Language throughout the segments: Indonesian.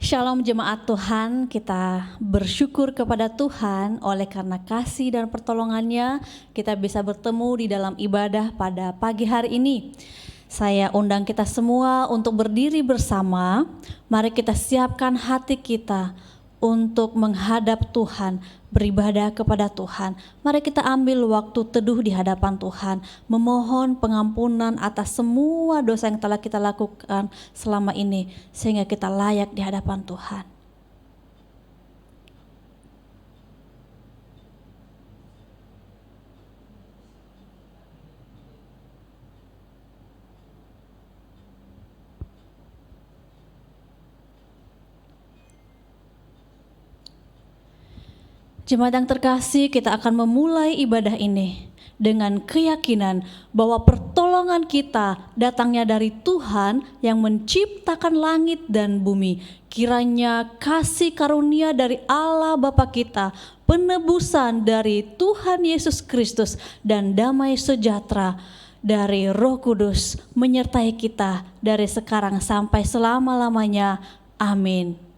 Shalom jemaat Tuhan, kita bersyukur kepada Tuhan oleh karena kasih dan pertolongannya kita bisa bertemu di dalam ibadah pada pagi hari ini. Saya undang kita semua untuk berdiri bersama, mari kita siapkan hati kita untuk menghadap Tuhan, beribadah kepada Tuhan. Mari kita ambil waktu teduh di hadapan Tuhan, memohon pengampunan atas semua dosa yang telah kita lakukan selama ini, sehingga kita layak di hadapan Tuhan. Jemaat yang terkasih, kita akan memulai ibadah ini dengan keyakinan bahwa pertolongan kita datangnya dari Tuhan yang menciptakan langit dan bumi. Kiranya kasih karunia dari Allah Bapa kita, penebusan dari Tuhan Yesus Kristus, dan damai sejahtera dari Roh Kudus menyertai kita dari sekarang sampai selama-lamanya. Amin.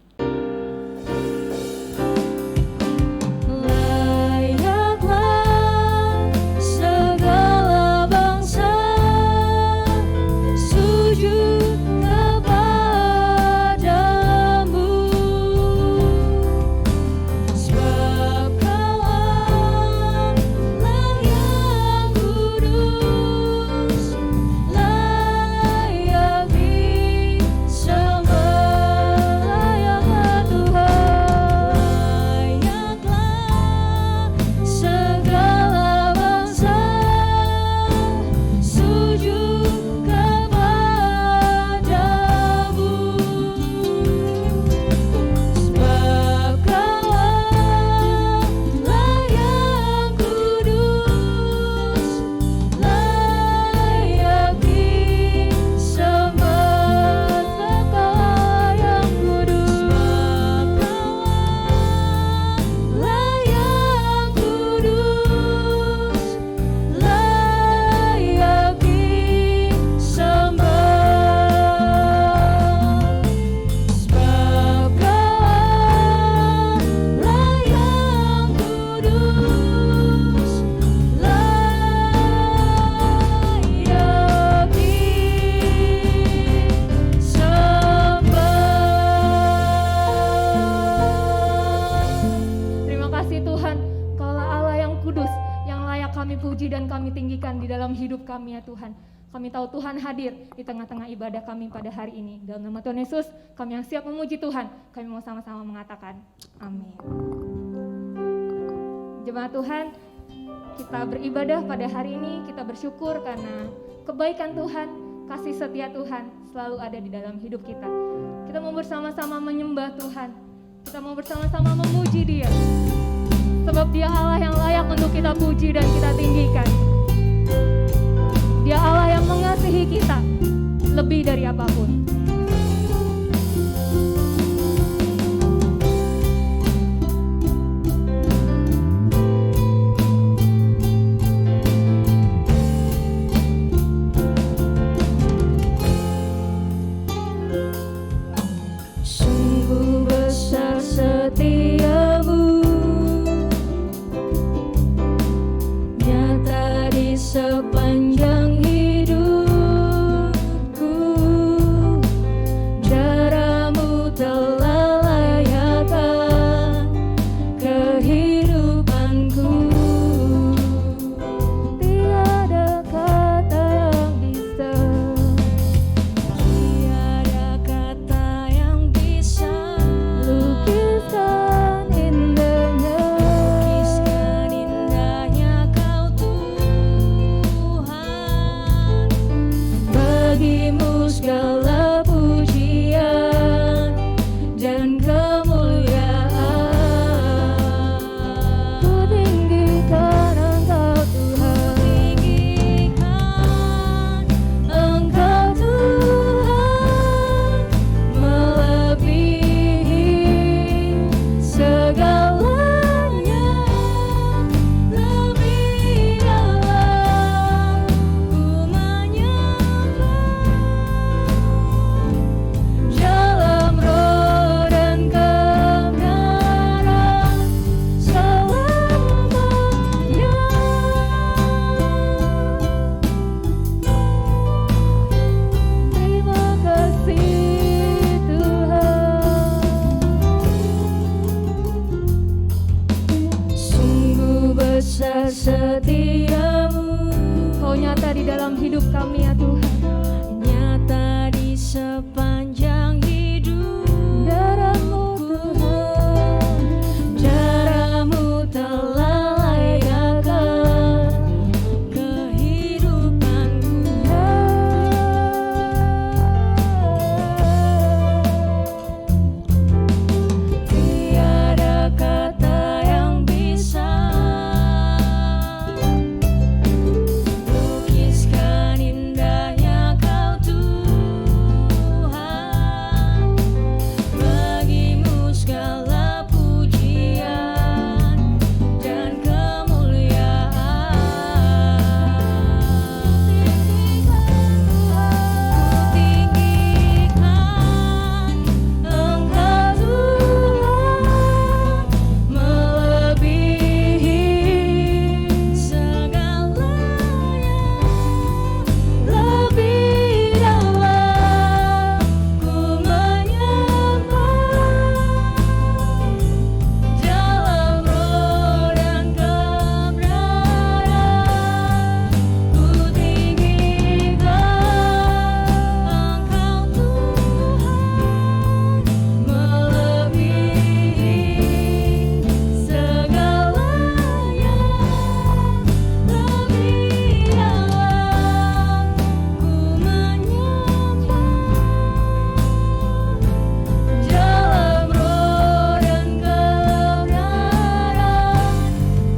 Kami ya Tuhan, kami tahu Tuhan hadir di tengah-tengah ibadah kami pada hari ini. Dalam nama Tuhan Yesus, kami yang siap memuji Tuhan, kami mau sama-sama mengatakan amin. Jemaat Tuhan, kita beribadah pada hari ini, kita bersyukur karena kebaikan Tuhan, kasih setia Tuhan selalu ada di dalam hidup kita. Kita mau bersama-sama menyembah Tuhan, kita mau bersama-sama memuji Dia, sebab Dia Allah yang layak untuk kita puji dan kita tinggikan. Dia Allah yang mengasihi kita lebih dari apapun. Sungguh besar setiamu, nyata di sepanjang hidupku. setiamu Kau nyata di dalam hidup kami ya Tuhan. nyata di sepanjang hidup. Darahmu Tuhan, Darahmu telah legakan kehidupanku. Tiada kata yang bisa lukiskan indahnya Kau Tuhan. Bagimu segala pujian dan kemuliaan. Tinggikan Engkau Tuhan, melebihi segalanya. Lebih dalam ku menyembah, dalam roh dan kebenaran. Ku tinggikan Engkau Tuhan, melebihi segalanya. Lebih dalam ku menyembah, dalam roh dan kebenaran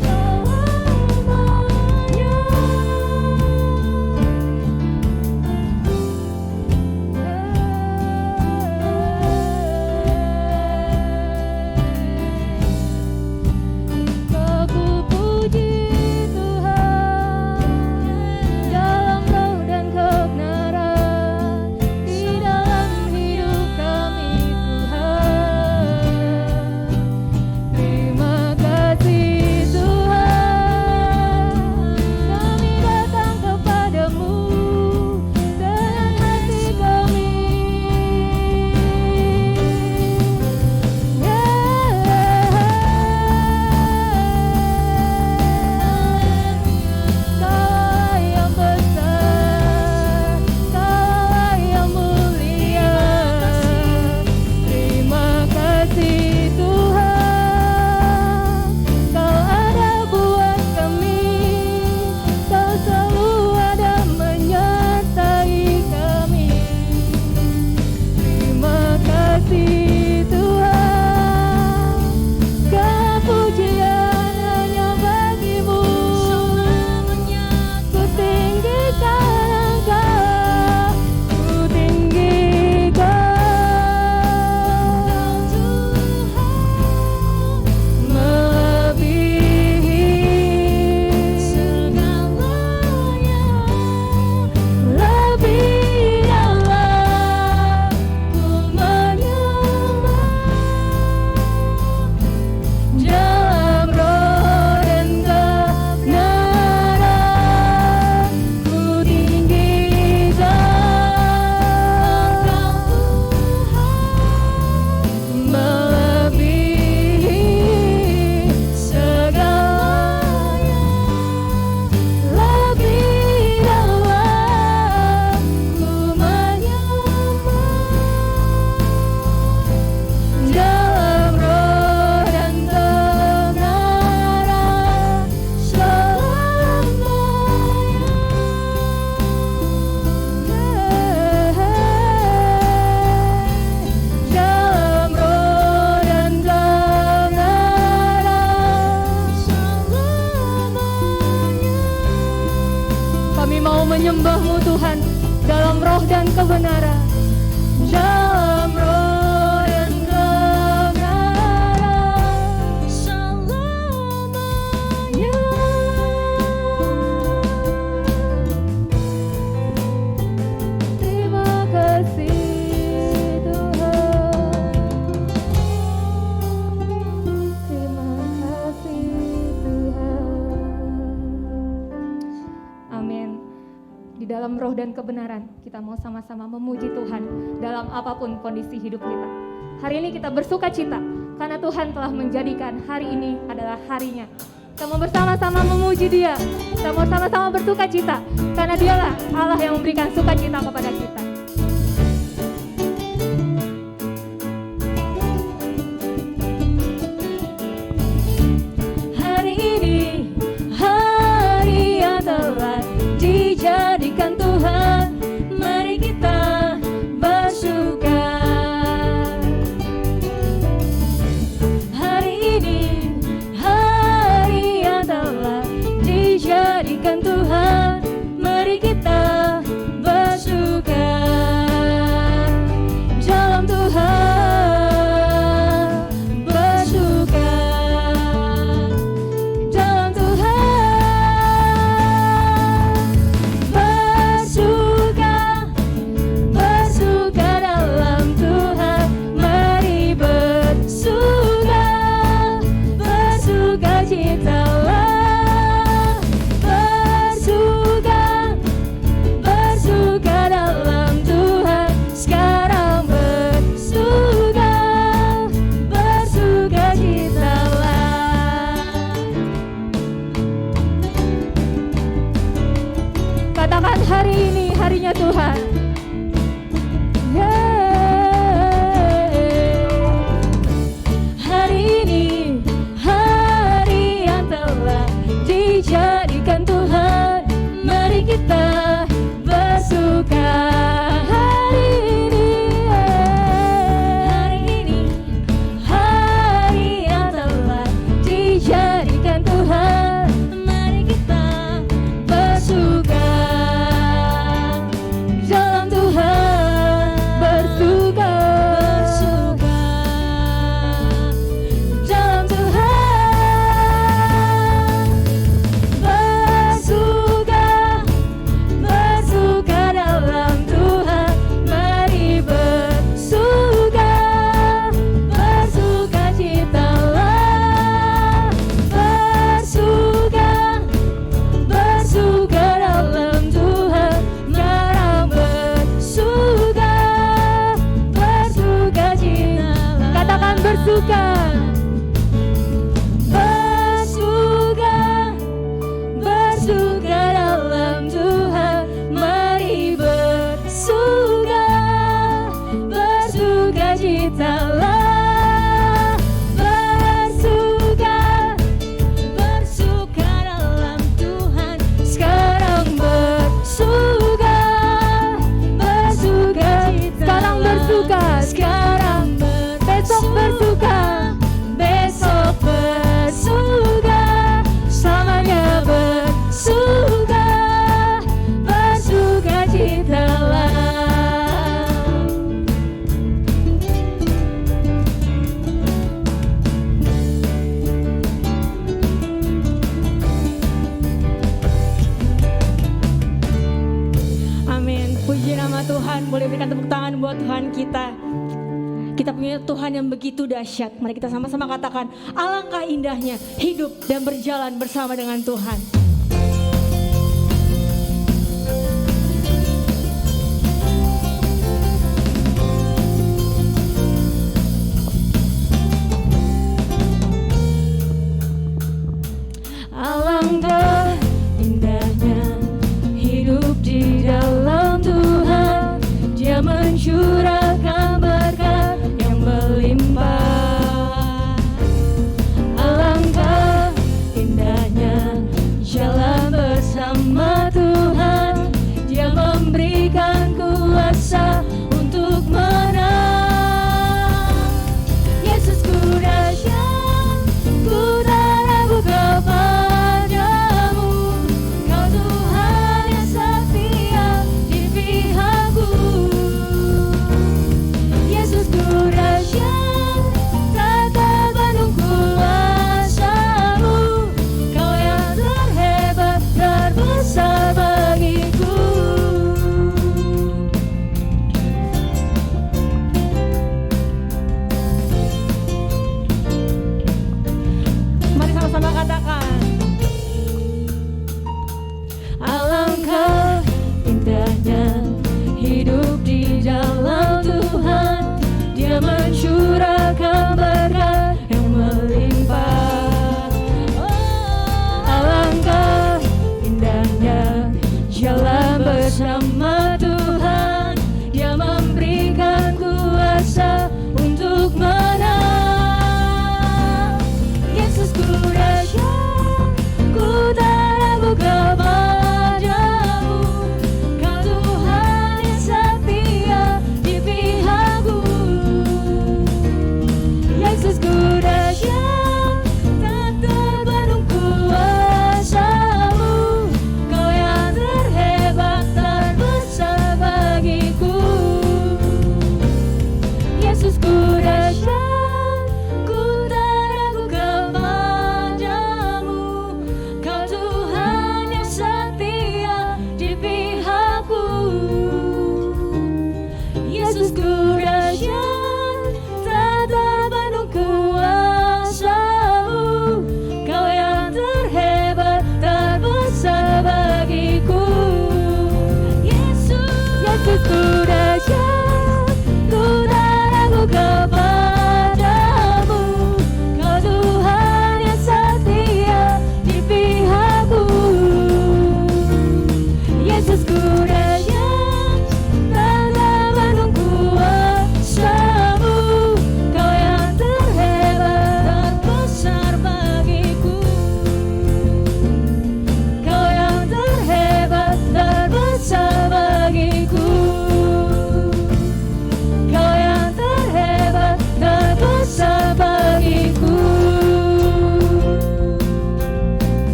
selamanya. Ku puji Tuhan dalam roh dan kebenaran di dalam hidup kami Tuhan. Terima kasih Tuhan, kami datang kepadamu dengan hati kami. Kaulah yang besar, Kaulah yang mulia. Terima kasih Tuhan, Kau ada buat kami, Kau selalu ada menyertai kami. Terima kasih Tuhan, kepujian hanya bagimu. Ku tinggikan Engkau, ku tinggikan Tuhan, melebihi segalanya. Lebih dalam ku menyembah, dalam roh dan kebenaran. Ku tinggikan Engkau Tuhan, melebihi segalanya. Lebih dalam ku menyembah, dalam roh dan kebenaran selamanya. Dalam roh dan kebenaran selamanya. Kami mau menyembah-Mu Tuhan dalam roh dan kebenaran. Dalam roh dan kebenaran selamanya. Terima kasih Tuhan, terima kasih Tuhan. Amin. Di dalam roh dan kebenaran, kita mau sama-sama memuji Tuhan dalam apapun kondisi hidup kita. Hari ini kita bersuka cita karena Tuhan telah menjadikan hari ini adalah harinya. Kita mau bersama-sama memuji Dia. Kita mau sama-sama bersuka cita, karena Dialah Allah yang memberikan sukacita kepada kita. Hari ini, hari yang telah dijadikan Tuhan, mari kita bersuka. Hari ini, hari yang telah dijadikan Tuhan, mari kita bersuka dalam Tuhan, bersuka dalam Tuhan, bersuka, bersuka dalam Tuhan, mari bersuka, bersuka citalah, bersuka, bersuka dalam Tuhan, sekarang bersuka, bersuka citalah. Katakan hari ini harinya Tuhan. Hari ini, hari yang telah dijadikan Tuhan, mari kita bersuka. Hari ini, hari yang telah dijadikan Tuhan, mari kita bersuka dalam Tuhan, bersuka, bersuka dalam Tuhan, bersuka, bersuka dalam Tuhan, mari bersuka, bersuka citalah, bersuka, bersuka dalam Tuhan, sekarang bersuka, bersuka citalah. Katakan bersuka, bersuka, bersuka dalam Tuhan, mari bersuka, bersuka citalah, bersuka, bersuka dalam Tuhan, sekarang bersuka, bersuka citalah. Sekarang bersuka, sekarang besok bersuka, besok bersuka, selamanya bersuka, bersuka citalah. Amin. Puji nama Tuhan. Boleh berikan tepuk tangan buat Tuhan kita. Kita punya Tuhan yang begitu dahsyat. Mari kita sama-sama katakan, alangkah indahnya hidup dan berjalan bersama dengan Tuhan. Alangkah indahnya hidup di dalam Tuhan, Dia mencurahkan berkat yang melimpah. Alangkah indahnya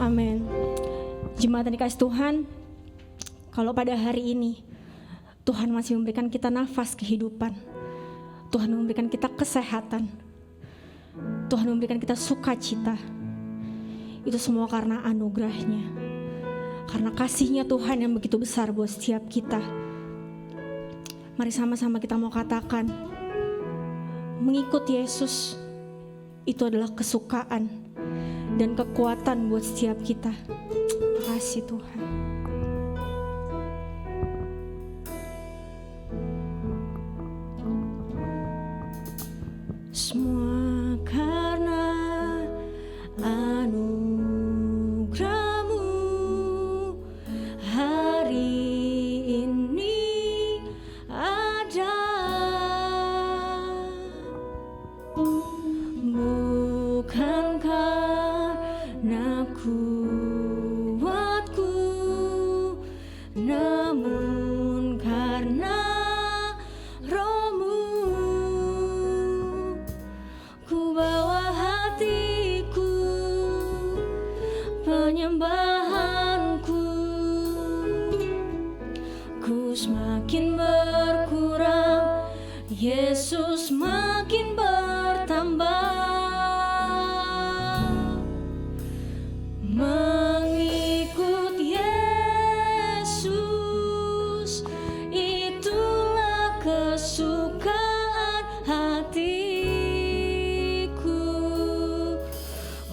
Amin. Jemaat yang dikasih Tuhan, kalau pada hari ini Tuhan masih memberikan kita nafas kehidupan, Tuhan memberikan kita kesehatan, Tuhan memberikan kita sukacita, itu semua karena anugerah-Nya, karena kasih-Nya Tuhan yang begitu besar buat setiap kita. Mari sama-sama kita mau katakan, mengikut Yesus itu adalah kesukaan dan kekuatan buat setiap kita. Terima kasih Tuhan. Semua karena anugerah-Mu hari ini ada. Bukan karena kuatku, namun karena Roh-Mu. Ku bawa hatiku, penyembahanku, ku semakin berkurang, Yesus makin bertambah. Mengikut Yesus itulah kesukaan hatiku.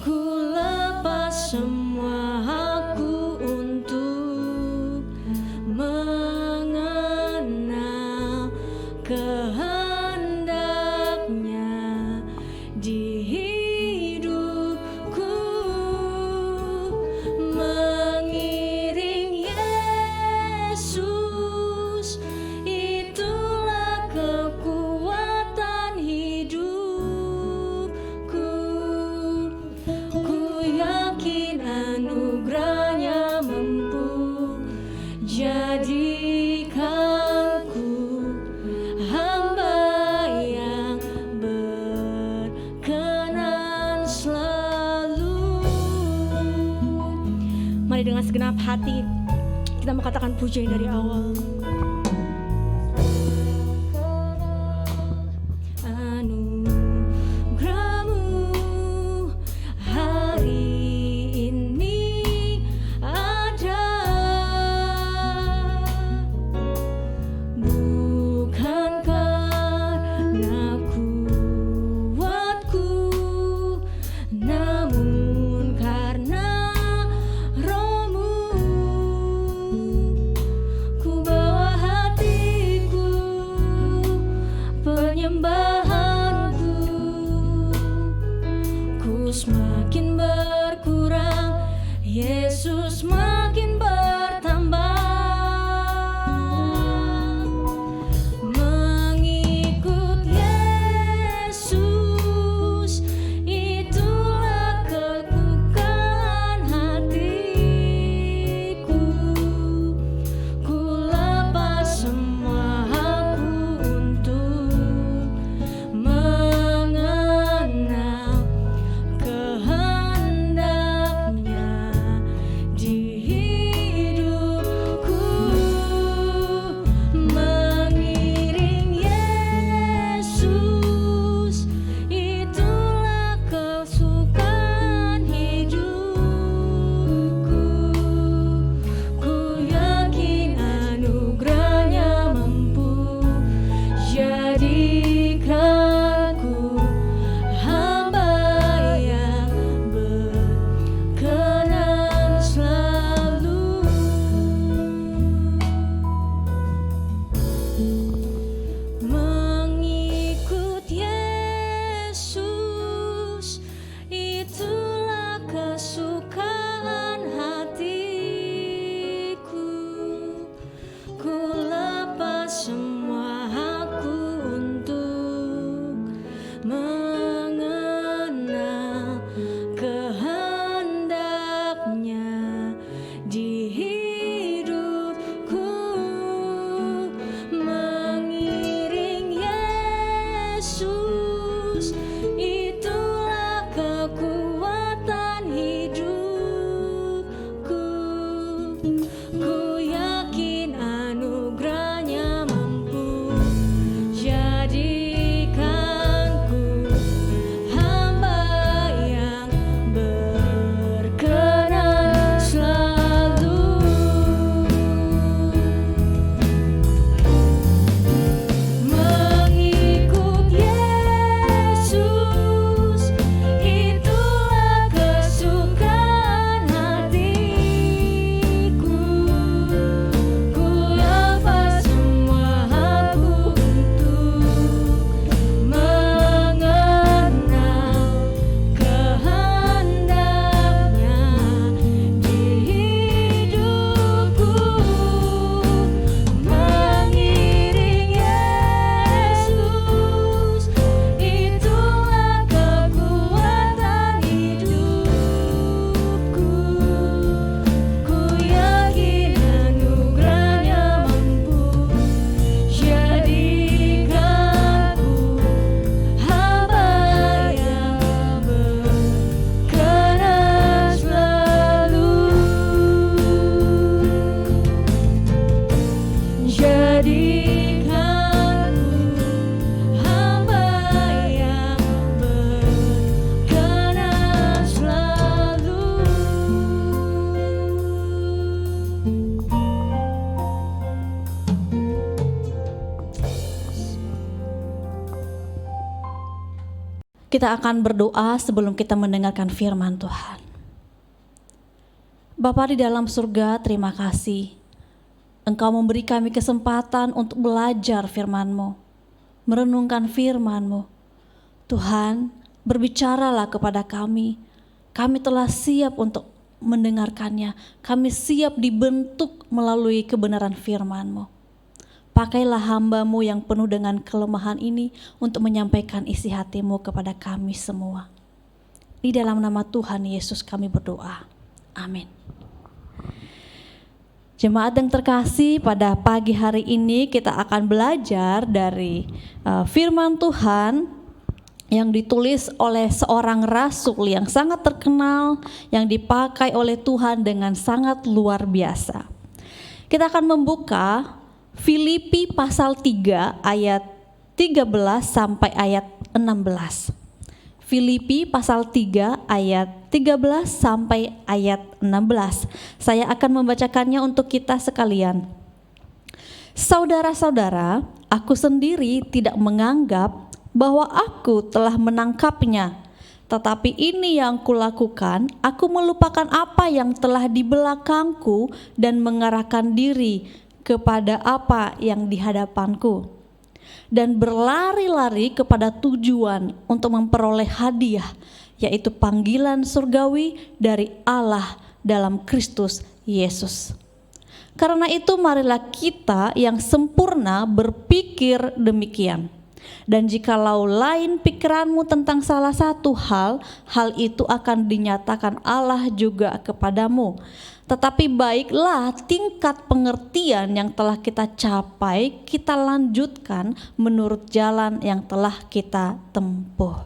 Ku lepas semua aku untuk mengenal kehendak-Nya di hidupku. Mengiring Yesus itulah kekuatan hidupku. Ku yakin anugerah-Nya mampu jadikanku hamba yang berkenan selalu. Mari dengan segenap hati kita mau katakan pujian dari awal. Anugerah-Mu hari ini ada. Bukan karena kuatku, namun karena Roh-Mu. Ku bawa hatiku, penyembahanku, ku semakin berkurang, Yesus makin bertambah. Mengikut Yesus itulah kesukaan hatiku. Ku lepas semua aku untuk mengenal kehendak-Nya di Kita akan berdoa sebelum kita mendengarkan firman Tuhan. Bapa di dalam surga, terima kasih. Engkau memberi kami kesempatan untuk belajar firman-Mu, merenungkan firman-Mu. Tuhan, berbicaralah kepada kami. Kami telah siap untuk mendengarkannya. Kami siap dibentuk melalui kebenaran firman-Mu. Pakailah hamba-Mu yang penuh dengan kelemahan ini untuk menyampaikan isi hati-Mu kepada kami semua. Di dalam nama Tuhan Yesus kami berdoa. Amin. Jemaat yang terkasih, pada pagi hari ini kita akan belajar dari firman Tuhan yang ditulis oleh seorang rasul yang sangat terkenal, yang dipakai oleh Tuhan dengan sangat luar biasa. Kita akan membuka Filipi pasal 3 ayat 13 sampai ayat 16. Filipi pasal 3 ayat 13 sampai ayat 16. Saya akan membacakannya untuk kita sekalian. Saudara-saudara, aku sendiri tidak menganggap bahwa aku telah menangkapnya. Tetapi ini yang kulakukan, aku melupakan apa yang telah di belakangku dan mengarahkan diri kepada apa yang di hadapanku, dan berlari-lari kepada tujuan untuk memperoleh hadiah, yaitu panggilan surgawi dari Allah dalam Kristus Yesus. Karena itu marilah kita yang sempurna berpikir demikian. Dan jikalau lain pikiranmu tentang salah satu hal, hal itu akan dinyatakan Allah juga kepadamu. Tetapi baiklah tingkat pengertian yang telah kita capai, kita lanjutkan menurut jalan yang telah kita tempuh.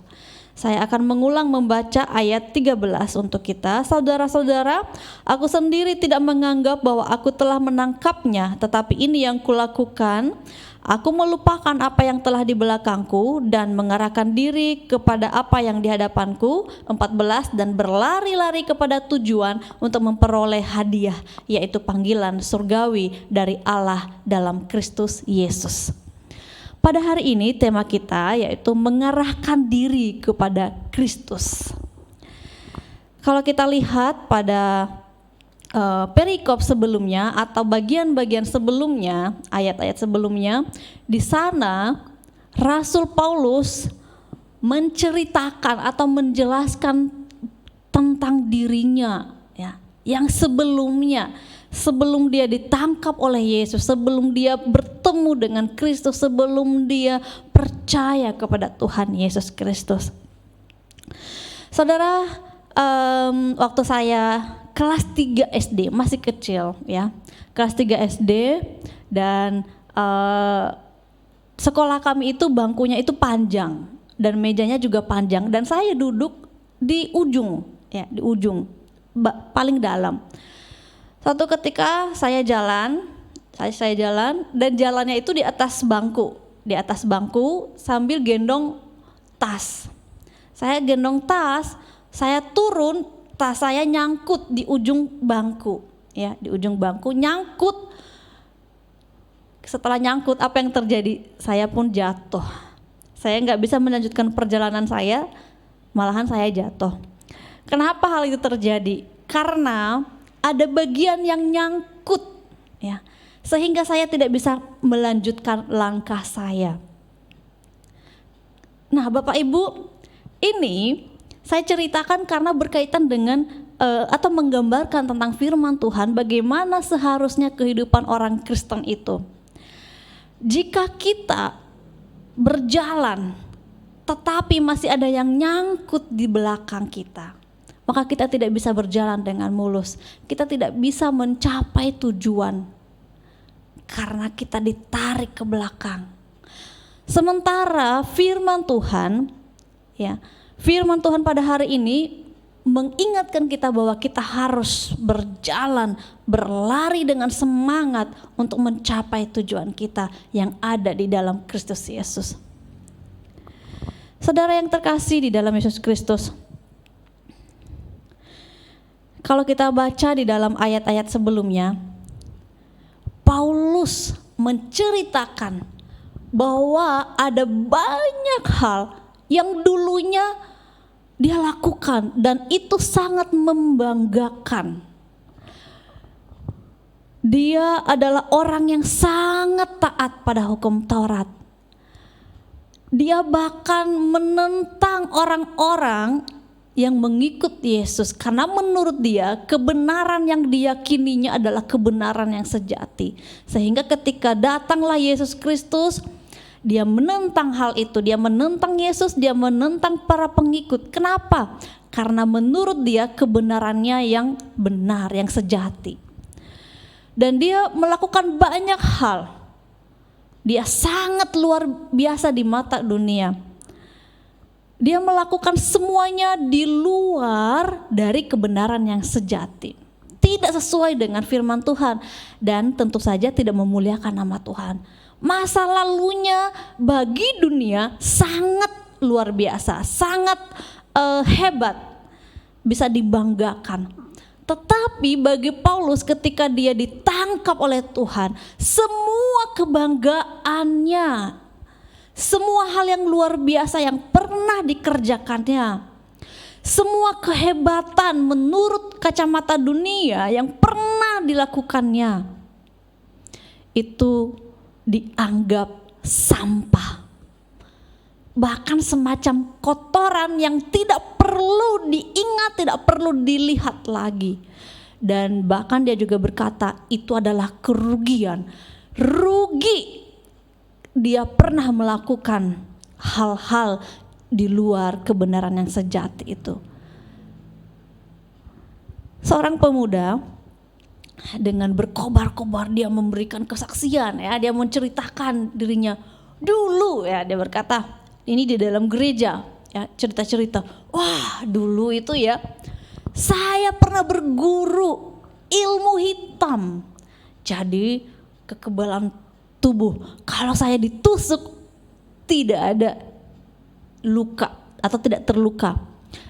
Saya akan mengulang membaca ayat 13 untuk kita. Saudara-saudara, aku sendiri tidak menganggap bahwa aku telah menangkapnya, tetapi ini yang kulakukan, aku melupakan apa yang telah di belakangku dan mengarahkan diri kepada apa yang di hadapanku. 14, dan berlari-lari kepada tujuan untuk memperoleh hadiah, yaitu panggilan surgawi dari Allah dalam Kristus Yesus. Pada hari ini tema kita yaitu mengarahkan diri kepada Kristus. Kalau kita lihat pada perikop sebelumnya atau bagian-bagian sebelumnya, ayat-ayat sebelumnya, di sana Rasul Paulus menceritakan atau menjelaskan tentang dirinya, ya, yang sebelumnya, sebelum dia ditangkap oleh Yesus, sebelum dia bertemu dengan Kristus, sebelum dia percaya kepada Tuhan Yesus Kristus. Saudara, waktu saya kelas 3 SD, masih kecil ya, kelas 3 SD, dan sekolah kami itu bangkunya itu panjang dan mejanya juga panjang, dan saya duduk di ujung, ya, di ujung paling dalam. Suatu ketika saya jalan dan jalannya itu di atas bangku sambil gendong tas. Saya gendong tas, saya turun, tas saya nyangkut di ujung bangku, ya, di ujung bangku nyangkut. Setelah nyangkut, apa yang terjadi? Saya pun jatuh. Saya nggak bisa melanjutkan perjalanan saya, malahan saya jatuh. Kenapa hal itu terjadi? Karena ada bagian yang nyangkut, ya, sehingga saya tidak bisa melanjutkan langkah saya. Nah, Bapak Ibu, ini saya ceritakan karena berkaitan dengan atau menggambarkan tentang firman Tuhan, bagaimana seharusnya kehidupan orang Kristen itu. Jika kita berjalan tetapi masih ada yang nyangkut di belakang kita, maka kita tidak bisa berjalan dengan mulus. Kita tidak bisa mencapai tujuan karena kita ditarik ke belakang. Sementara firman Tuhan, ya, firman Tuhan pada hari ini mengingatkan kita bahwa kita harus berjalan, berlari dengan semangat untuk mencapai tujuan kita yang ada di dalam Kristus Yesus. Saudara yang terkasih di dalam Yesus Kristus, kalau kita baca di dalam ayat-ayat sebelumnya, Paulus menceritakan bahwa ada banyak hal yang dulunya dia lakukan dan itu sangat membanggakan. Dia adalah orang yang sangat taat pada hukum Taurat. Dia bahkan menentang orang-orang yang mengikut Yesus karena menurut dia kebenaran yang diyakininya adalah kebenaran yang sejati. Sehingga ketika datanglah Yesus Kristus, dia menentang hal itu, dia menentang Yesus, dia menentang para pengikut. Kenapa? Karena menurut dia kebenarannya yang benar, yang sejati. Dan dia melakukan banyak hal. Dia sangat luar biasa di mata dunia. Dia melakukan semuanya di luar dari kebenaran yang sejati. Tidak sesuai dengan firman Tuhan dan tentu saja tidak memuliakan nama Tuhan. Masa lalunya bagi dunia sangat luar biasa, sangat hebat, bisa dibanggakan. Tetapi bagi Paulus ketika dia ditangkap oleh Tuhan, semua kebanggaannya, semua hal yang luar biasa yang pernah dikerjakannya, semua kehebatan menurut kacamata dunia yang pernah dilakukannya, itu dianggap sampah. Bahkan semacam kotoran yang tidak perlu diingat, tidak perlu dilihat lagi. Dan bahkan dia juga berkata itu adalah kerugian. Rugi dia pernah melakukan hal-hal di luar kebenaran yang sejati itu. Seorang pemuda dengan berkobar-kobar dia memberikan kesaksian, ya, dia menceritakan dirinya dulu, ya, dia berkata ini di dalam gereja, ya, cerita-cerita. Wah, dulu itu ya saya pernah berguru ilmu hitam. Jadi kekebalan tubuh kalau saya ditusuk tidak ada luka atau tidak terluka.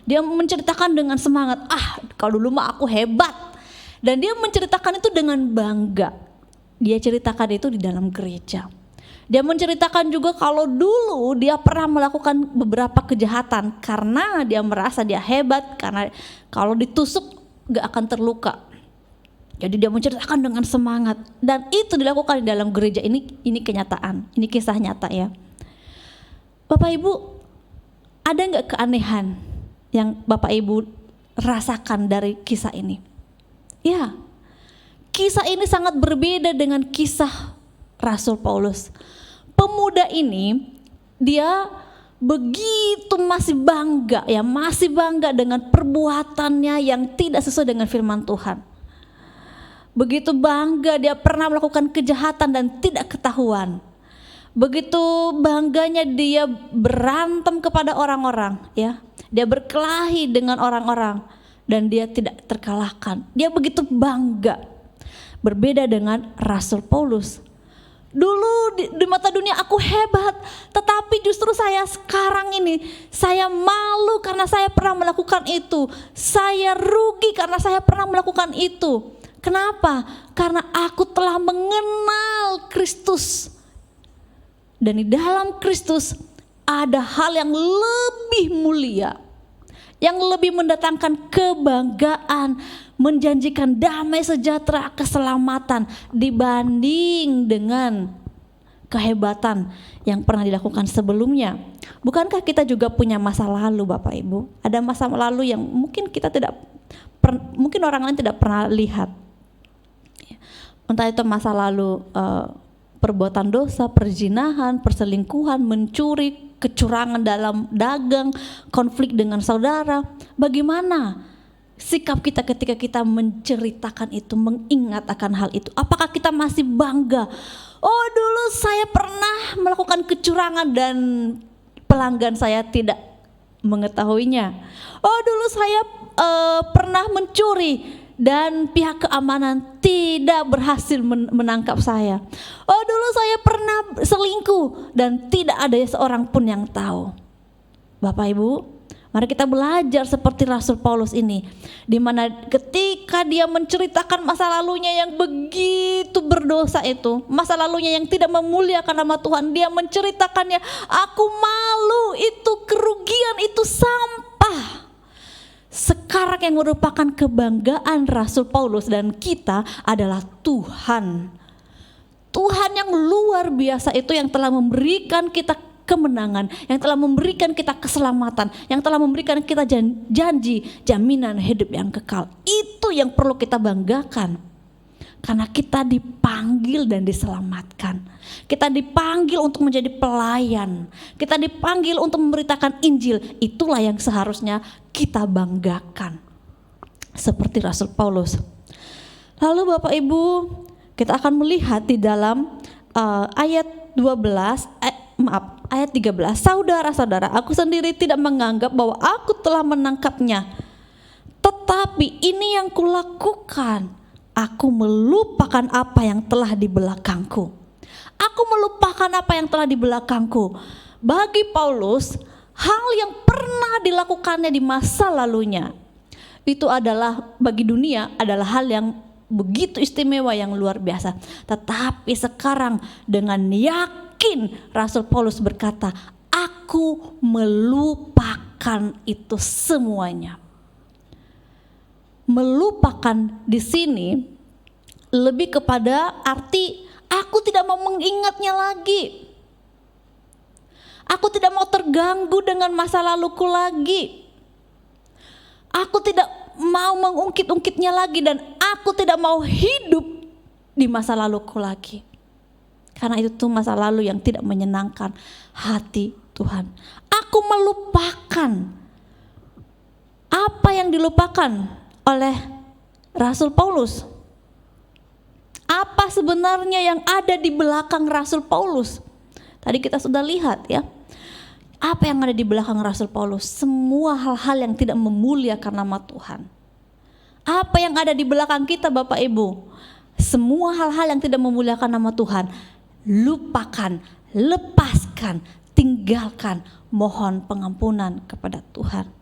Dia menceritakan dengan semangat, kalau dulu mah aku hebat. Dan dia menceritakan itu dengan bangga. Dia ceritakan itu di dalam gereja. Dia menceritakan juga kalau dulu dia pernah melakukan beberapa kejahatan karena dia merasa dia hebat, karena kalau ditusuk gak akan terluka. Jadi dia menceritakan dengan semangat dan itu dilakukan di dalam gereja. Ini kenyataan, ini kisah nyata ya. Bapak Ibu, ada gak keanehan yang Bapak Ibu rasakan dari kisah ini? Ya, kisah ini sangat berbeda dengan kisah Rasul Paulus. Pemuda ini dia begitu masih bangga dengan perbuatannya yang tidak sesuai dengan firman Tuhan. Begitu bangga dia pernah melakukan kejahatan dan tidak ketahuan. Begitu bangganya dia berantem kepada orang-orang, ya. Dia berkelahi dengan orang-orang dan dia tidak terkalahkan. Dia begitu bangga. Berbeda dengan Rasul Paulus. Dulu di mata dunia aku hebat, tetapi justru saya sekarang ini saya malu karena saya pernah melakukan itu. Saya rugi karena saya pernah melakukan itu. Kenapa? Karena aku telah mengenal Kristus. Dan di dalam Kristus ada hal yang lebih mulia, yang lebih mendatangkan kebanggaan, menjanjikan damai sejahtera, keselamatan dibanding dengan kehebatan yang pernah dilakukan sebelumnya. Bukankah kita juga punya masa lalu Bapak Ibu? Ada masa lalu yang mungkin kita mungkin orang lain tidak pernah lihat. Entah itu masa lalu perbuatan dosa, perzinahan, perselingkuhan, mencuri, kecurangan dalam dagang, konflik dengan saudara. Bagaimana sikap kita ketika kita menceritakan itu, mengingat akan hal itu? Apakah kita masih bangga? Oh, dulu saya pernah melakukan kecurangan dan pelanggan saya tidak mengetahuinya. Oh, dulu saya pernah mencuri dan pihak keamanan tidak berhasil menangkap saya. Oh, dulu saya pernah selingkuh dan tidak ada seorang pun yang tahu. Bapak Ibu, mari kita belajar seperti Rasul Paulus ini, di mana ketika dia menceritakan masa lalunya yang begitu berdosa itu, masa lalunya yang tidak memuliakan nama Tuhan, dia menceritakannya, aku malu, itu kerugian, itu sampah. Sekarang yang merupakan kebanggaan Rasul Paulus dan kita adalah Tuhan. Tuhan yang luar biasa itu yang telah memberikan kita kemenangan, yang telah memberikan kita keselamatan, yang telah memberikan kita janji jaminan hidup yang kekal. Itu yang perlu kita banggakan. Karena kita dipanggil dan diselamatkan. Kita dipanggil untuk menjadi pelayan. Kita dipanggil untuk memberitakan Injil. Itulah yang seharusnya kita banggakan. Seperti Rasul Paulus. Lalu Bapak Ibu, kita akan melihat di dalam ayat 13, saudara-saudara, aku sendiri tidak menganggap bahwa aku telah menangkapnya. Tetapi ini yang kulakukan, aku melupakan apa yang telah di belakangku. Aku melupakan apa yang telah di belakangku. Bagi Paulus, hal yang pernah dilakukannya di masa lalunya, itu adalah bagi dunia adalah hal yang begitu istimewa, yang luar biasa. Tetapi sekarang dengan yakin Rasul Paulus berkata, aku melupakan itu semuanya. Melupakan di sini lebih kepada arti aku tidak mau mengingatnya lagi. Aku tidak mau terganggu dengan masa laluku lagi. Aku tidak mau mengungkit-ungkitnya lagi, dan aku tidak mau hidup di masa laluku lagi. Karena itu tuh masa lalu yang tidak menyenangkan hati Tuhan. Aku melupakan. Apa yang dilupakan oleh Rasul Paulus? Apa sebenarnya yang ada di belakang Rasul Paulus? Tadi kita sudah lihat ya. Apa yang ada di belakang Rasul Paulus? Semua hal-hal yang tidak memuliakan nama Tuhan. Apa yang ada di belakang kita Bapak Ibu? Semua hal-hal yang tidak memuliakan nama Tuhan. Lupakan, lepaskan, tinggalkan, mohon pengampunan kepada Tuhan.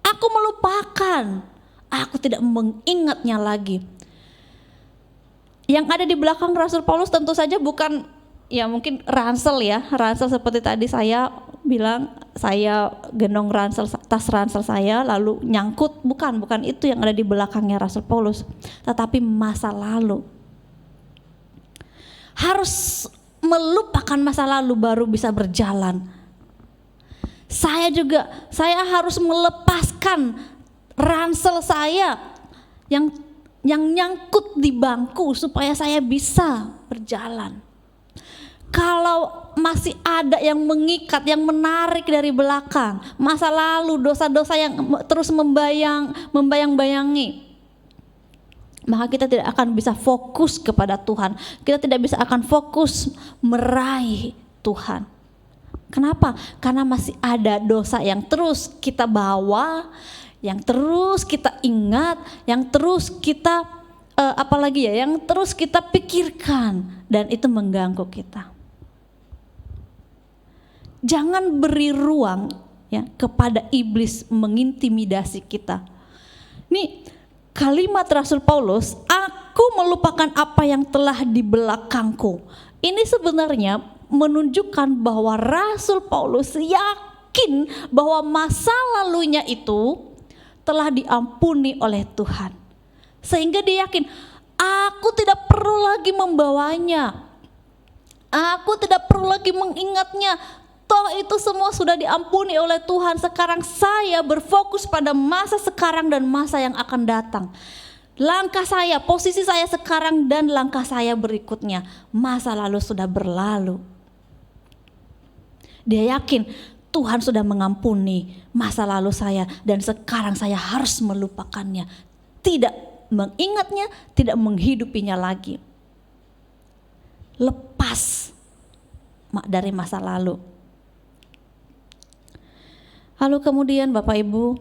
Aku melupakan, aku tidak mengingatnya lagi. Yang ada di belakang Rasul Paulus tentu saja bukan ya mungkin ransel ya, ransel seperti tadi saya bilang, saya gendong ransel, tas ransel saya lalu nyangkut, bukan itu yang ada di belakangnya Rasul Paulus, tetapi masa lalu. Harus melupakan masa lalu baru bisa berjalan. Saya harus melepaskan ransel saya yang nyangkut di bangku supaya saya bisa berjalan. Kalau masih ada yang mengikat, yang menarik dari belakang, masa lalu, dosa-dosa yang terus membayang-bayangi, maka kita tidak akan bisa fokus kepada Tuhan. Kita tidak bisa akan fokus meraih Tuhan. Kenapa? Karena masih ada dosa yang terus kita bawa, yang terus kita ingat, yang terus kita yang terus kita pikirkan, dan itu mengganggu kita. Jangan beri ruang ya kepada iblis mengintimidasi kita. Nih kalimat Rasul Paulus, aku melupakan apa yang telah di belakangku. Ini sebenarnya menunjukkan bahwa Rasul Paulus yakin bahwa masa lalunya itu telah diampuni oleh Tuhan. Sehingga dia yakin, aku tidak perlu lagi membawanya. Aku tidak perlu lagi mengingatnya. Toh itu semua sudah diampuni oleh Tuhan. Sekarang saya berfokus pada masa sekarang dan masa yang akan datang. Langkah saya, posisi saya sekarang dan langkah saya berikutnya. Masa lalu sudah berlalu. Dia yakin Tuhan sudah mengampuni masa lalu saya dan sekarang saya harus melupakannya. Tidak mengingatnya, tidak menghidupinya lagi. Lepas dari masa lalu. Lalu kemudian Bapak Ibu,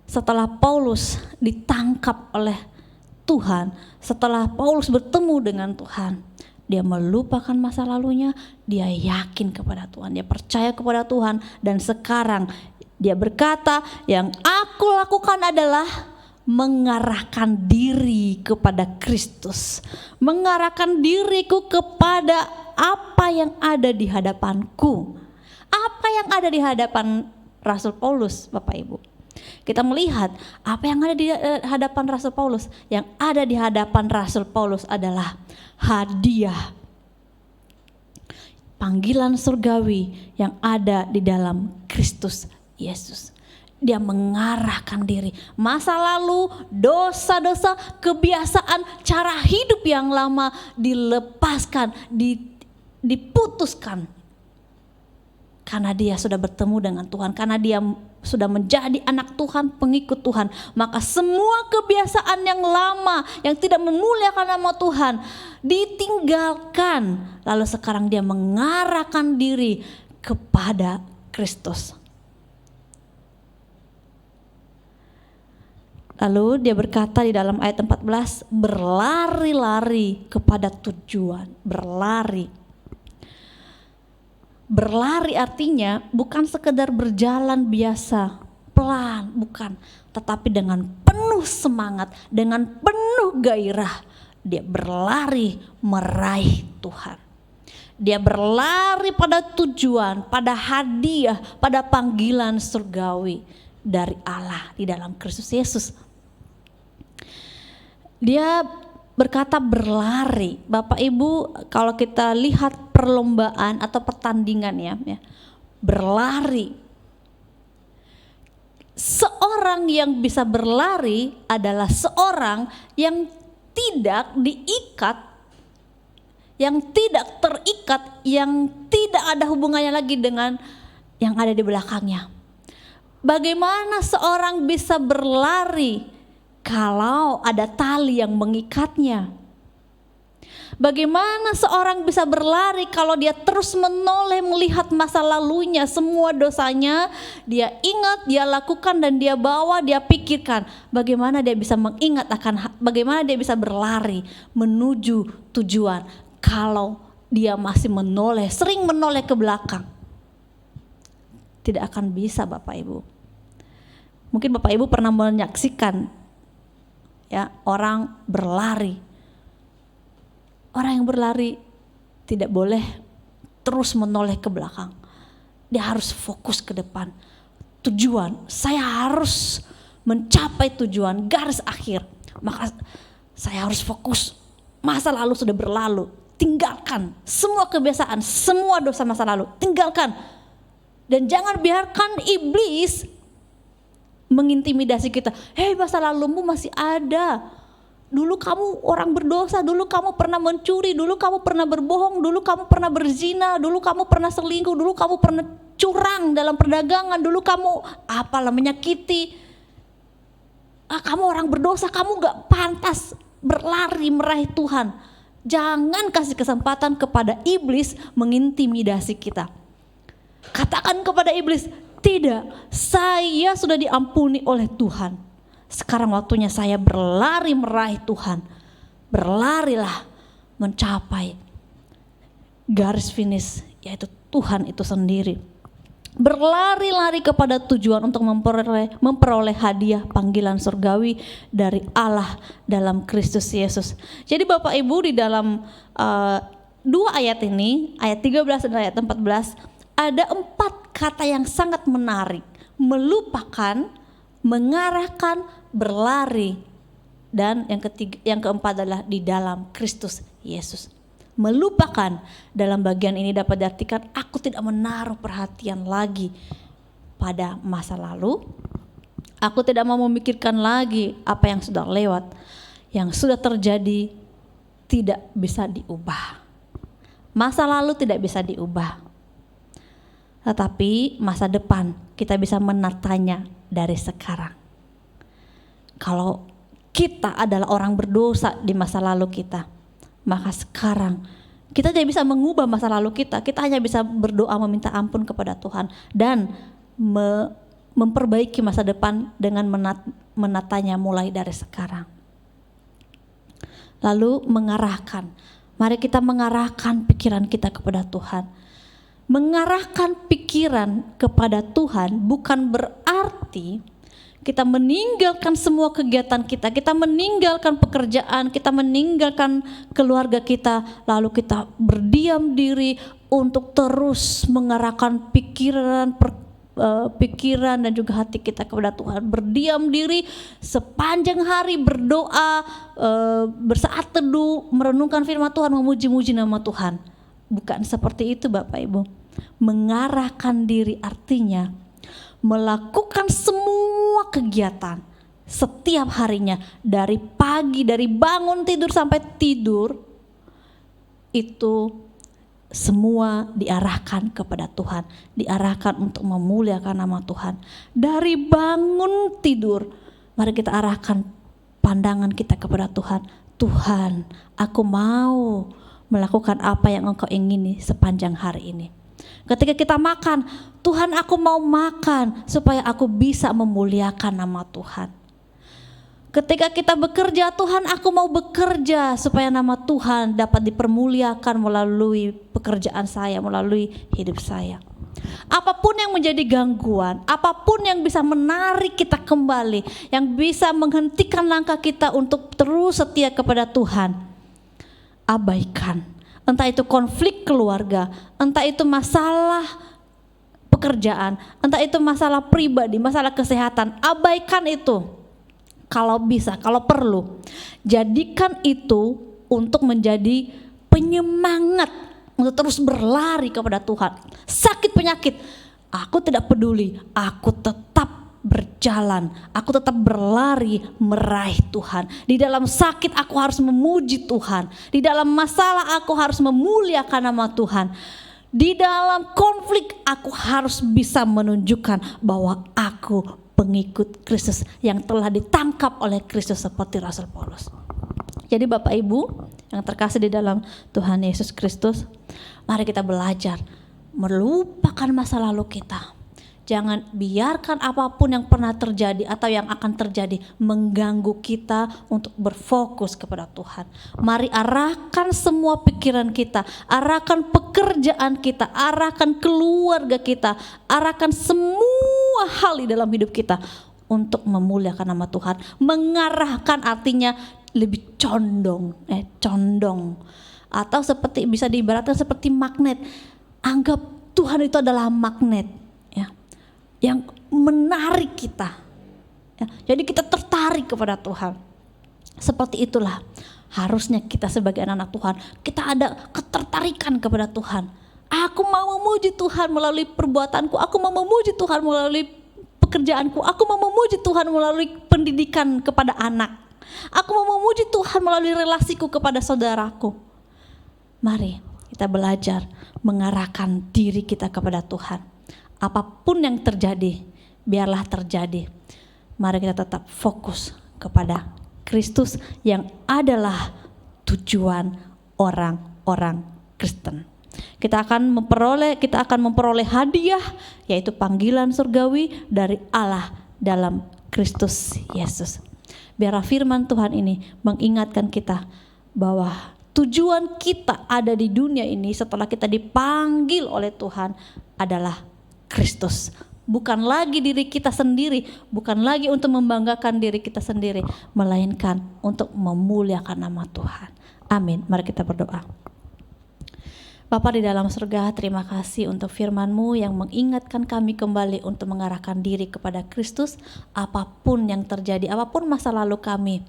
setelah Paulus ditangkap oleh Tuhan, setelah Paulus bertemu dengan Tuhan, dia melupakan masa lalunya, dia yakin kepada Tuhan, dia percaya kepada Tuhan, dan sekarang dia berkata, yang aku lakukan adalah mengarahkan diri kepada Kristus, mengarahkan diriku kepada apa yang ada di hadapanku. Apa yang ada di hadapan Rasul Paulus, Bapak Ibu? Kita melihat apa yang ada di hadapan Rasul Paulus. Yang ada di hadapan Rasul Paulus adalah hadiah, panggilan surgawi yang ada di dalam Kristus Yesus. Dia mengarahkan diri, masa lalu, dosa-dosa, kebiasaan, cara hidup yang lama dilepaskan, diputuskan. Karena dia sudah bertemu dengan Tuhan, karena dia sudah menjadi anak Tuhan, pengikut Tuhan. Maka semua kebiasaan yang lama, yang tidak memuliakan nama Tuhan, ditinggalkan. Lalu sekarang dia mengarahkan diri kepada Kristus. Lalu dia berkata di dalam ayat 14, berlari-lari kepada tujuan, berlari. Berlari artinya bukan sekedar berjalan biasa, pelan, bukan. Tetapi dengan penuh semangat, dengan penuh gairah, dia berlari meraih Tuhan. Dia berlari pada tujuan, pada hadiah, pada panggilan surgawi dari Allah di dalam Kristus Yesus. Dia berkata berlari. Bapak Ibu, kalau kita lihat perlombaan atau pertandingan ya, berlari. Seorang yang bisa berlari adalah seorang yang tidak diikat, yang tidak terikat, yang tidak ada hubungannya lagi dengan yang ada di belakangnya. Bagaimana seorang bisa berlari kalau ada tali yang mengikatnya? Bagaimana seorang bisa berlari kalau dia terus menoleh melihat masa lalunya, semua dosanya dia ingat, dia lakukan dan dia bawa, dia pikirkan. Bagaimana dia bisa mengingat bagaimana dia bisa berlari menuju tujuan kalau dia masih menoleh, sering menoleh ke belakang? Tidak akan bisa, Bapak Ibu. Mungkin Bapak Ibu pernah menyaksikan ya, orang berlari. Orang yang berlari tidak boleh terus menoleh ke belakang. Dia harus fokus ke depan. Tujuan, saya harus mencapai tujuan, garis akhir. Maka saya harus fokus. Masa lalu sudah berlalu, tinggalkan semua kebiasaan, semua dosa masa lalu, tinggalkan. Dan jangan biarkan iblis mengintimidasi kita. Hei, masa lalumu masih ada. Dulu kamu orang berdosa, dulu kamu pernah mencuri, dulu kamu pernah berbohong, dulu kamu pernah berzina, dulu kamu pernah selingkuh, dulu kamu pernah curang dalam perdagangan, dulu kamu apalah menyakiti. Kamu orang berdosa, kamu gak pantas berlari meraih Tuhan. Jangan kasih kesempatan kepada iblis mengintimidasi kita. Katakan kepada iblis, tidak, saya sudah diampuni oleh Tuhan. Sekarang waktunya saya berlari meraih Tuhan. Berlarilah mencapai garis finish, yaitu Tuhan itu sendiri. Berlari-lari kepada tujuan untuk memperoleh hadiah panggilan surgawi dari Allah dalam Kristus Yesus. Jadi Bapak Ibu, di dalam dua ayat ini, ayat 13 dan ayat 14, ada 4 kata yang sangat menarik. Melupakan, mengarahkan, berlari, dan yang keempat adalah di dalam Kristus Yesus. Melupakan dalam bagian ini dapat diartikan aku tidak menaruh perhatian lagi pada masa lalu. Aku tidak mau memikirkan lagi apa yang sudah lewat, yang sudah terjadi tidak bisa diubah. Masa lalu tidak bisa diubah. Tetapi masa depan kita bisa menatanya dari sekarang. Kalau kita adalah orang berdosa di masa lalu kita, maka sekarang kita tidak bisa mengubah masa lalu kita. Kita hanya bisa berdoa meminta ampun kepada Tuhan dan memperbaiki masa depan dengan menatanya mulai dari sekarang. Lalu mengarahkan. Mari kita mengarahkan pikiran kita kepada Tuhan. Mengarahkan pikiran kepada Tuhan bukan berarti kita meninggalkan semua kegiatan kita meninggalkan pekerjaan, kita meninggalkan keluarga kita, lalu kita berdiam diri untuk terus mengarahkan pikiran dan juga hati kita kepada Tuhan, berdiam diri sepanjang hari, berdoa, bersaat teduh, merenungkan firman Tuhan, memuji-muji nama Tuhan. Bukan seperti itu Bapak Ibu. Mengarahkan diri artinya melakukan semua kegiatan setiap harinya, dari pagi, dari bangun tidur sampai tidur, itu semua diarahkan kepada Tuhan, diarahkan untuk memuliakan nama Tuhan. Dari bangun tidur, mari kita arahkan pandangan kita kepada Tuhan. Tuhan, aku mau melakukan apa yang Engkau ingini sepanjang hari ini. Ketika kita makan, Tuhan, aku mau makan supaya aku bisa memuliakan nama Tuhan. Ketika kita bekerja, Tuhan, aku mau bekerja supaya nama Tuhan dapat dipermuliakan melalui pekerjaan saya, melalui hidup saya. Apapun yang menjadi gangguan, apapun yang bisa menarik kita kembali, yang bisa menghentikan langkah kita untuk terus setia kepada Tuhan, abaikan. Entah itu konflik keluarga, entah itu masalah pekerjaan, entah itu masalah pribadi, masalah kesehatan, abaikan itu. Kalau bisa, kalau perlu, jadikan itu untuk menjadi penyemangat untuk terus berlari kepada Tuhan. Sakit penyakit, aku tidak peduli, aku tetap berjalan, aku tetap berlari meraih Tuhan. Di dalam sakit aku harus memuji Tuhan, di dalam masalah aku harus memuliakan nama Tuhan. Di dalam konflik aku harus bisa menunjukkan bahwa aku pengikut Kristus yang telah ditangkap oleh Kristus seperti Rasul Paulus. Jadi Bapak Ibu yang terkasih di dalam Tuhan Yesus Kristus, mari kita belajar melupakan masa lalu kita. Jangan biarkan apapun yang pernah terjadi atau yang akan terjadi mengganggu kita untuk berfokus kepada Tuhan. Mari arahkan semua pikiran kita, arahkan pekerjaan kita, arahkan keluarga kita, arahkan semua hal di dalam hidup kita untuk memuliakan nama Tuhan. Mengarahkan artinya lebih condong, atau seperti bisa diibaratkan seperti magnet. Anggap Tuhan itu adalah magnet, ya, yang menarik kita, ya. Jadi kita tertarik kepada Tuhan. Seperti itulah harusnya kita sebagai anak-anak Tuhan. Kita ada ketertarikan kepada Tuhan. Aku mau memuji Tuhan melalui perbuatanku, aku mau memuji Tuhan melalui pekerjaanku, aku mau memuji Tuhan melalui pendidikan kepada anak, aku mau memuji Tuhan melalui relasiku kepada saudaraku. Mari kita belajar mengarahkan diri kita kepada Tuhan. Apapun yang terjadi, biarlah terjadi. Mari kita tetap fokus kepada Kristus yang adalah tujuan orang-orang Kristen. Kita akan memperoleh hadiah, yaitu panggilan surgawi dari Allah dalam Kristus Yesus. Biarlah firman Tuhan ini mengingatkan kita bahwa tujuan kita ada di dunia ini setelah kita dipanggil oleh Tuhan adalah Kristus. Bukan lagi diri kita sendiri, bukan lagi untuk membanggakan diri kita sendiri, melainkan untuk memuliakan nama Tuhan. Amin. Mari kita berdoa. Bapa di dalam surga, terima kasih untuk firman-Mu yang mengingatkan kami kembali untuk mengarahkan diri kepada Kristus. Apapun yang terjadi, apapun masa lalu kami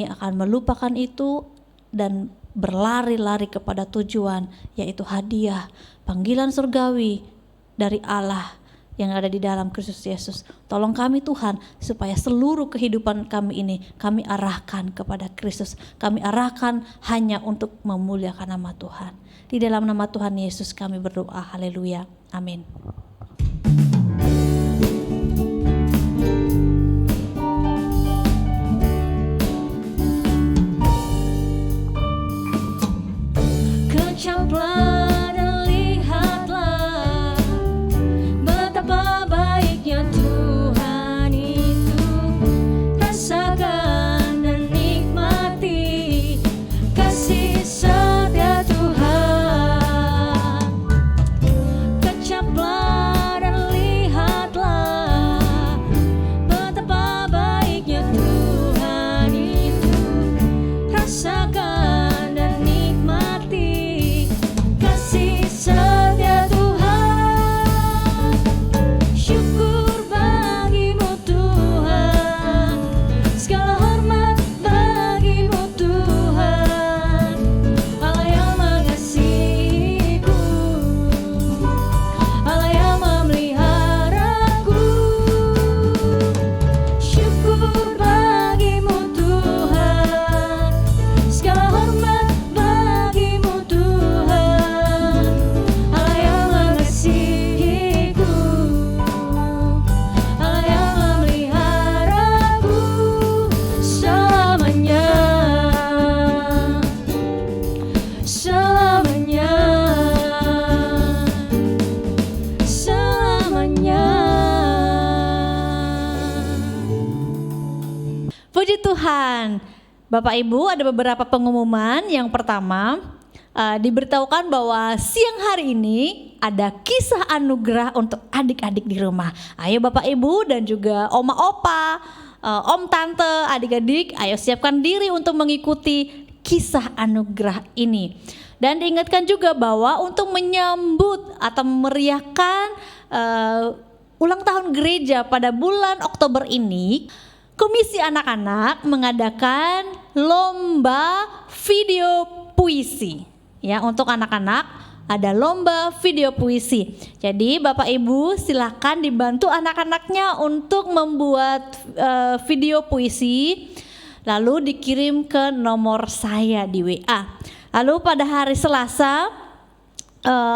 akan melupakan itu dan berlari-lari kepada tujuan, yaitu hadiah, panggilan surgawi dari Allah yang ada di dalam Kristus Yesus. Tolong kami Tuhan, supaya seluruh kehidupan kami ini kami arahkan kepada Kristus. Kami arahkan hanya untuk memuliakan nama Tuhan. Di dalam nama Tuhan Yesus kami berdoa, haleluya, amin. Kecaplah dan lihatlah betapa baiknya Tuhan itu. Rasakan dan nikmati kasih setia Tuhan. Kecaplah Tuhan. Bapak Ibu, ada beberapa pengumuman. Yang pertama, diberitahukan bahwa siang hari ini ada kisah anugerah untuk adik-adik di rumah. Ayo Bapak Ibu dan juga oma opa, om tante, adik-adik, ayo siapkan diri untuk mengikuti kisah anugerah ini. Dan diingatkan juga bahwa untuk menyambut atau memeriahkan ulang tahun gereja pada bulan Oktober ini, Komisi Anak-anak mengadakan lomba video puisi. Ya, untuk anak-anak ada lomba video puisi. Jadi Bapak Ibu silakan dibantu anak-anaknya untuk membuat video puisi, lalu dikirim ke nomor saya di WA. Lalu pada hari Selasa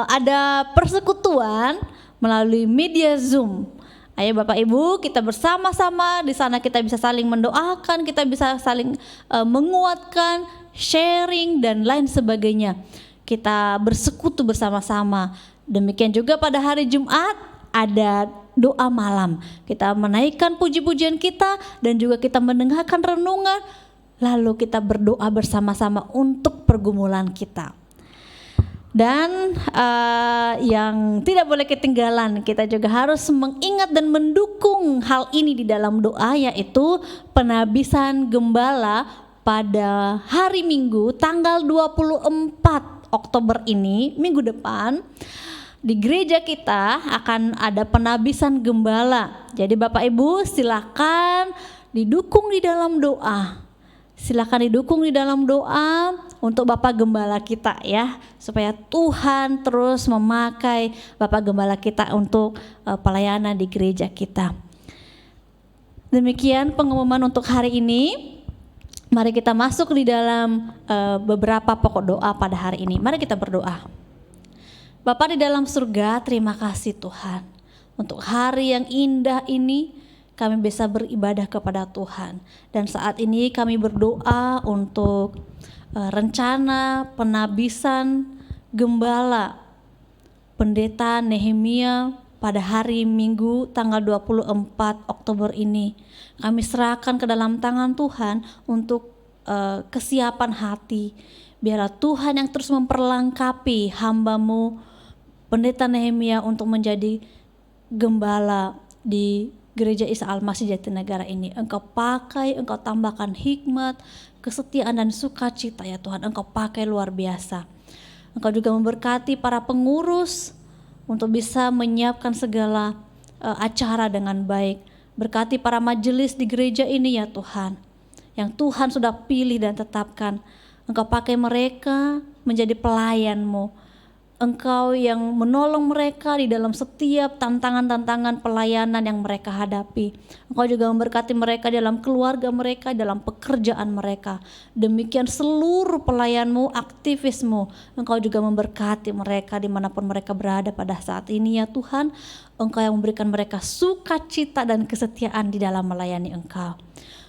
ada persekutuan melalui media Zoom. Ayo Bapak Ibu, kita bersama-sama di sana, kita bisa saling mendoakan, kita bisa saling menguatkan, sharing dan lain sebagainya. Kita bersekutu bersama-sama. Demikian juga pada hari Jumat ada doa malam. Kita menaikkan puji-pujian kita dan juga kita mendengarkan renungan. Lalu kita berdoa bersama-sama untuk pergumulan kita. Dan yang tidak boleh ketinggalan, kita juga harus mengingat dan mendukung hal ini di dalam doa, yaitu penabisan gembala pada hari Minggu tanggal 24 Oktober ini, minggu depan. Di gereja kita akan ada penabisan gembala. Jadi Bapak Ibu silakan didukung di dalam doa. Silakan didukung di dalam doa untuk Bapak Gembala kita ya, supaya Tuhan terus memakai Bapak Gembala kita untuk pelayanan di gereja kita. Demikian pengumuman untuk hari ini. Mari kita masuk di dalam beberapa pokok doa pada hari ini. Mari kita berdoa. Bapa di dalam surga, terima kasih Tuhan untuk hari yang indah ini. Kami bisa beribadah kepada Tuhan. Dan saat ini kami berdoa untuk rencana penabisan gembala Pendeta Nehemia pada hari Minggu tanggal 24 Oktober ini. Kami serahkan ke dalam tangan Tuhan untuk kesiapan hati. Biarlah Tuhan yang terus memperlengkapi hamba-Mu Pendeta Nehemia untuk menjadi gembala di Gereja Isa Al-Masih Jatinegara ini. Engkau pakai, Engkau tambahkan hikmat, kesetiaan dan sukacita ya Tuhan. Engkau pakai luar biasa. Engkau juga memberkati para pengurus untuk bisa menyiapkan segala acara dengan baik. Berkati para majelis di gereja ini ya Tuhan, yang Tuhan sudah pilih dan tetapkan. Engkau pakai mereka menjadi pelayan-Mu. Engkau yang menolong mereka di dalam setiap tantangan-tantangan pelayanan yang mereka hadapi. Engkau juga memberkati mereka dalam keluarga mereka, dalam pekerjaan mereka. Demikian seluruh pelayan-Mu, aktivis-Mu, Engkau juga memberkati mereka dimanapun mereka berada pada saat ini ya Tuhan. Engkau yang memberikan mereka sukacita dan kesetiaan di dalam melayani Engkau.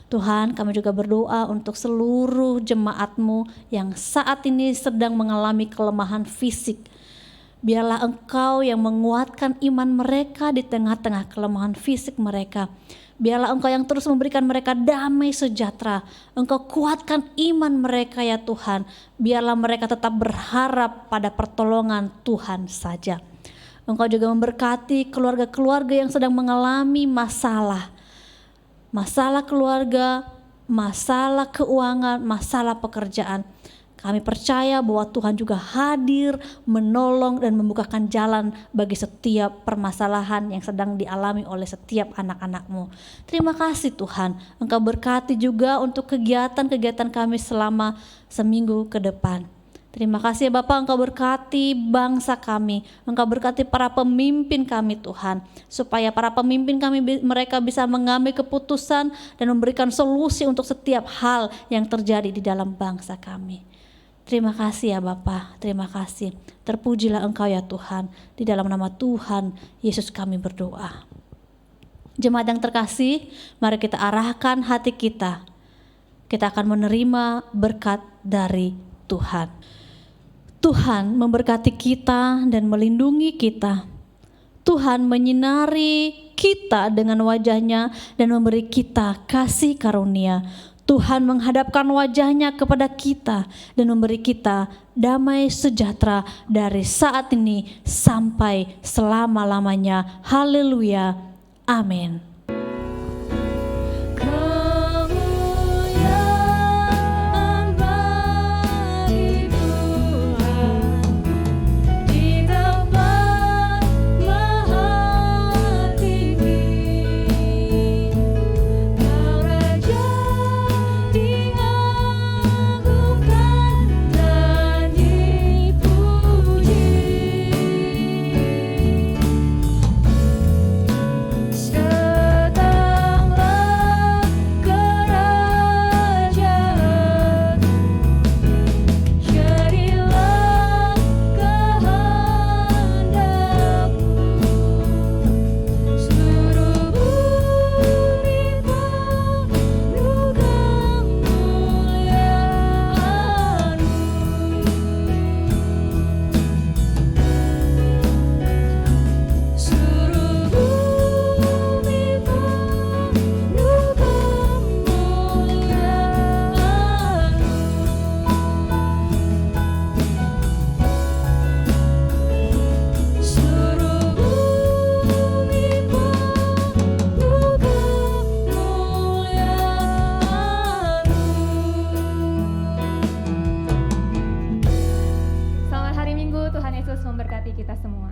Tuhan, kami juga berdoa untuk seluruh jemaat-Mu yang saat ini sedang mengalami kelemahan fisik. Biarlah Engkau yang menguatkan iman mereka di tengah-tengah kelemahan fisik mereka. Biarlah Engkau yang terus memberikan mereka damai sejahtera. Engkau kuatkan iman mereka ya Tuhan. Biarlah mereka tetap berharap pada pertolongan Tuhan saja. Engkau juga memberkati keluarga-keluarga yang sedang mengalami masalah. Masalah keluarga, masalah keuangan, masalah pekerjaan. Kami percaya bahwa Tuhan juga hadir, menolong dan membukakan jalan bagi setiap permasalahan yang sedang dialami oleh setiap anak-anak-Mu. Terima kasih Tuhan, Engkau berkati juga untuk kegiatan-kegiatan kami selama seminggu ke depan. Terima kasih ya Bapak, Engkau berkati bangsa kami, Engkau berkati para pemimpin kami Tuhan, supaya para pemimpin kami mereka bisa mengambil keputusan dan memberikan solusi untuk setiap hal yang terjadi di dalam bangsa kami. Terima kasih ya Bapa, terima kasih. Terpujilah Engkau ya Tuhan, di dalam nama Tuhan Yesus kami berdoa. Jemaat yang terkasih, mari kita arahkan hati kita. Kita akan menerima berkat dari Tuhan. Tuhan memberkati kita dan melindungi kita. Tuhan menyinari kita dengan wajah-Nya dan memberi kita kasih karunia. Tuhan menghadapkan wajahnya kepada kita dan memberi kita damai sejahtera dari saat ini sampai selama-lamanya. Haleluya. Amin. Kemuliaan bagi Tuhan di tempat maha tinggi. Kau Raja diagungkan dan dipuji. Datanglah kerajaan, jadilah kehendakmu, seluruh bumi penuh kemuliaan-Mu. Seluruh bumi penuh kemuliaan-Mu. Seluruh bumi penuh kemuliaan-Mu. Selamat hari Minggu, Tuhan Yesus memberkati kita semua.